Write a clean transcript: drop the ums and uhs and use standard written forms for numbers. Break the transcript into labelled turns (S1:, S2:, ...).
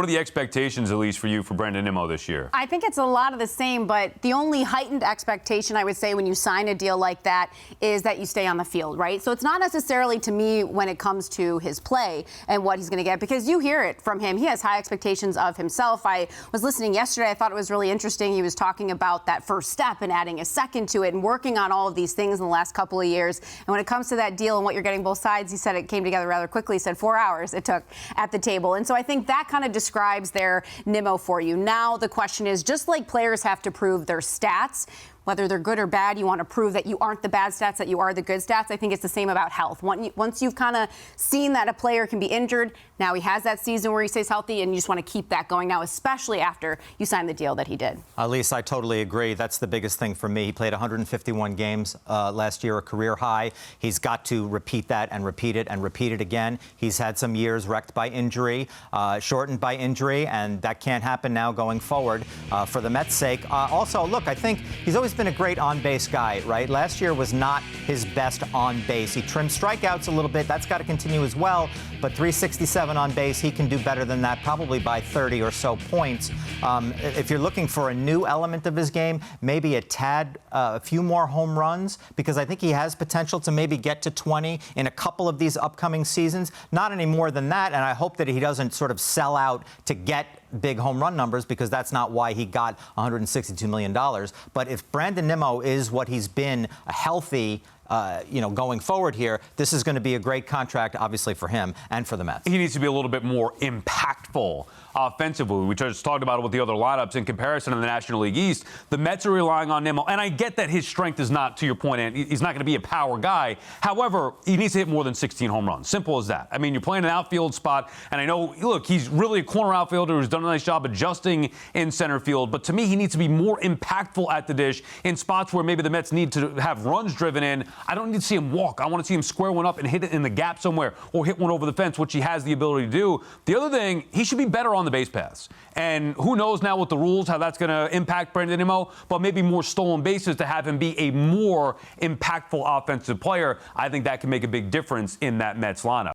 S1: What are the expectations, Elise, for you for Brandon Nimmo this year?
S2: I think it's a lot of the same, but the only heightened expectation, I would say, when you sign a deal like that is that you stay on the field, right? So it's not necessarily, to me, when it comes to his play and what he's going to get, because you hear it from him. He has high expectations of himself. I was listening yesterday. I thought it was really interesting. He was talking about that first step and adding a second to it and working on all of these things in the last couple of years. And when it comes to that deal and what you're getting both sides, he said it came together rather quickly. He said 4 hours it took at the table. And so I think that kind of describes their Nimmo for you. Now the question is, just like players have to prove their stats, whether they're good or bad, you want to prove that you aren't the bad stats, that you are the good stats. I think it's the same about health. Once you've kind of seen that a player can be injured, now he has that season where he stays healthy, and you just want to keep that going now, especially after you signed the deal that he did.
S3: Elise, I totally agree. That's the biggest thing for me. He played 151 games last year, a career high. He's got to repeat that and repeat it and repeat it again. He's had some years wrecked by injury, shortened by injury, and that can't happen now going forward for the Mets' sake. Also, look, I think he's always been a great on-base guy, right? Last year was not his best on base. He trimmed strikeouts a little bit. That's got to continue as well. But 367 on base, he can do better than that, probably by 30 or so points. If you're looking for a new element of his game, maybe a few more home runs, because I think he has potential to maybe get to 20 in a couple of these upcoming seasons. Not any more than that, and I hope that he doesn't sort of sell out to get big home run numbers, because that's not why he got $162 million. But if Brandon Nimmo is what he's been, a healthy, going forward here, this is going to be a great contract, obviously, for him and for the Mets.
S1: He needs to be a little bit more impactful offensively. We just talked about it with the other lineups in comparison to the National League East. The Mets are relying on Nimmo, and I get that his strength is not, to your point, and he's not going to be a power guy. However, he needs to hit more than 16 home runs. Simple as that. I mean, you're playing an outfield spot, and I know, look, he's really a corner outfielder who's done a nice job adjusting in center field, but to me, he needs to be more impactful at the dish in spots where maybe the Mets need to have runs driven in. I don't need to see him walk. I want to see him square one up and hit it in the gap somewhere, or hit one over the fence, which he has the ability to do. The other thing, he should be better on the base paths. And who knows now with the rules how that's going to impact Brandon Nimmo, but maybe more stolen bases to have him be a more impactful offensive player. I think that can make a big difference in that Mets lineup.